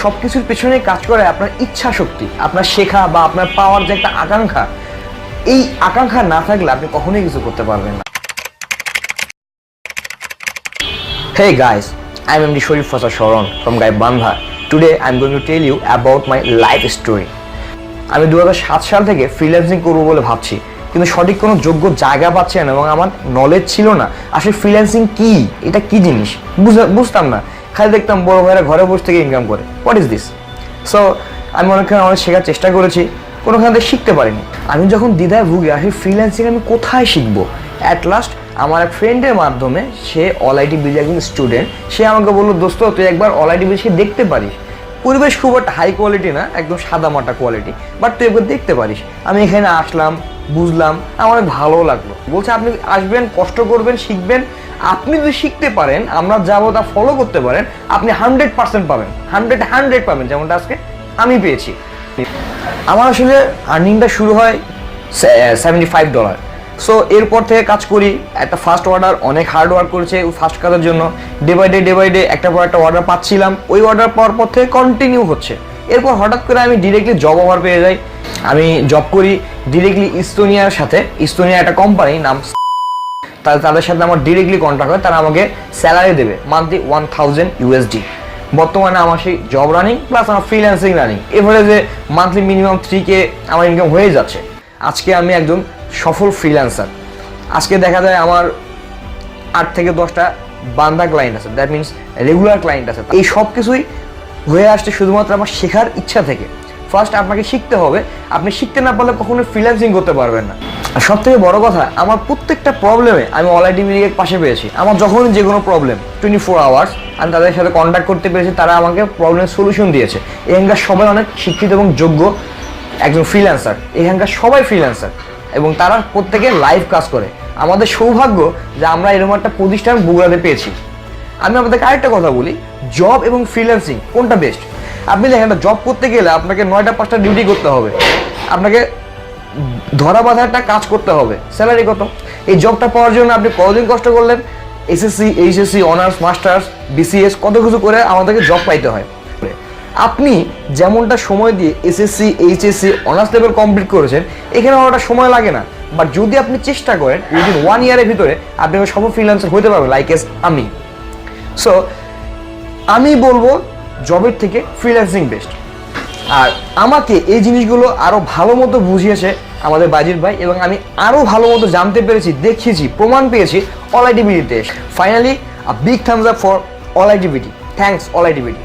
সব কিছুর পেছনে কাজ করে আপনার ইচ্ছা শক্তি, আপনার শেখা বা আপনার পাওয়ার যে একটা আকাঙ্ক্ষা, এই আকাঙ্ক্ষা না থাকলে আপনি কখনোই কিছু করতে পারবেন না। Hey guys, I'm MD Sharif Shoron from Bandha. Today I'm going to tell you about my life story. আমি 2007 সাল থেকে ফ্রিল্যান্সিং করব বলে ভাবছি, কিন্তু সঠিক কোনো যোগ্য জায়গা পাচ্ছি না এবং আমার নলেজ ছিল না আসলে ফ্রিল্যান্সিং কি, এটা কি জিনিস বুঝতাম না। খালি দেখতাম বড় ভাইরা ঘরে বসে থেকে ইনকাম করে, হোয়াট ইজ দিস। সো আমি অনেক শেখার চেষ্টা করেছি, কোনোখান থেকে শিখতে পারিনি। আমি যখন দ্বিধায় ভুগি আসলে ফ্রিল্যান্সিং আমি কোথায় শিখবো, অ্যাট লাস্ট আমার এক ফ্রেন্ডের মাধ্যমে, সে অল আইটি বিজি একজন স্টুডেন্ট, সে আমাকে বললো দোস্ত তুই একবার অল আইটি বিজি দেখতে পারিস, পরিবেশ খুব একটা হাই কোয়ালিটি না, একদম সাদা মাটা কোয়ালিটি, বাট তুই একবার দেখতে পারিস। আমি এখানে আসলাম, বুঝলাম, আমার অনেক ভালো লাগলো। বলছে আপনি আসবেন, কষ্ট করবেন, শিখবেন, আপনি যদি শিখতে পারেন, আমরা যাবো তা ফলো করতে পারেন, আপনি 100% পাবেন, 100 পাবেন, যেমনটা আজকে আমি পেয়েছি। আমার আসলে আর্নিংটা শুরু হয় $75। সো এরপর থেকে কাজ করি, একটা ফার্স্ট অর্ডার, অনেক হার্ড ওয়ার্ক করেছে ওই ফার্স্ট কাজের জন্য, ডে বাই ডে একটা পর একটা অর্ডার পাচ্ছিলাম, ওই অর্ডার পাওয়ার পর থেকে কন্টিনিউ হচ্ছে। এরপর হঠাৎ করে আমি ডিরেক্টলি জব অফার পেয়ে যাই। আমি জব করি ডিরেক্টলি ইস্তোনিয়ার সাথে, ইস্তোনিয়া একটা কোম্পানি নাম, তাদের সাথে আমার ডিরেক্টলি কন্ট্যাক্ট হয়, তারা আমাকে স্যালারি দেবে মান্থলি $1000। বর্তমানে আমার সেই জব রানিং প্লাস আমার ফ্রিল্যান্সিং রানিং, এভারেজে মান্থলি মিনিমাম 3K আমার ইনকাম হয়ে যাচ্ছে। আজকে আমি একজন সফল ফ্রিল্যান্সার। আজকে দেখা যায় আমার 8 থেকে 10টা বান্ধা ক্লায়েন্ট আছে, দ্যাট মিনস রেগুলার ক্লায়েন্ট আছে। এই সব কিছুই হয়ে আসছে শুধুমাত্র আমার শেখার ইচ্ছা থেকে। ফার্স্ট আপনাকে শিখতে হবে, আপনি শিখতে না পারলে কখনো ফ্রিল্যান্সিং করতে পারবেন না। আর সব থেকে বড় কথা, আমার প্রত্যেকটা প্রবলেমে আমি অল আইটি বিডির পাশে পেয়েছি। আমার যখনই যে কোনো প্রবলেম 24 আওয়ার্স আমি তাদের সাথে কন্ট্যাক্ট করতে পেরেছি, তারা আমাকে প্রবলেমের সলিউশন দিয়েছে। এখানকার সবাই অনেক শিক্ষিত এবং যোগ্য একজন ফ্রিল্যান্সার, এখানকার সবাই ফ্রিল্যান্সার এবং তারা প্রত্যেকে লাইভ কাজ করে। আমাদের সৌভাগ্য যে আমরা এরকম একটা প্রতিষ্ঠান বগুড়াতে পেয়েছি। আমি আপনাদেরকে আরেকটা কথা বলি, জব এবং ফ্রিল্যান্সিং কোনটা বেস্ট? আপনি দেখেন, জব করতে গেলে আপনাকে 9টা 5টা ডিউটি করতে হবে, আপনাকে ধরা বাঁধা একটা কাজ করতে হবে, স্যালারি কত? এই জবটা পাওয়ার জন্য আপনি কতদিন কষ্ট করলেন, SSC, HSC, honours, masters, BCS, কত কিছু করে আমাদেরকে জব পাইতে হয়। আপনি যেমনটা সময় দিয়ে SSC, HSC, honours level complete করেছেন, এখানে ওটা সময় লাগে না। বাট যদি আপনি চেষ্টা করেন, উইদিন 1 ইয়ারের ভিতরে আপনি সফল ফ্রিল্যান্সার হতে পারবেন, লাইক এস আমি। সো আমি বলবো জবের থেকে ফ্রিল্যান্সিং বেস্ট। আর আমাকে এই জিনিসগুলো আরও ভালো মতো বুঝিয়েছে আমাদের বাজির ভাই, এবং আমি আরও ভালো মতো জানতে পেরেছি, দেখিয়েছি, প্রমাণ পেয়েছি অল আইটি বিডিতে। Finally a big thumbs up for All IT BD. Thanks All IT BD.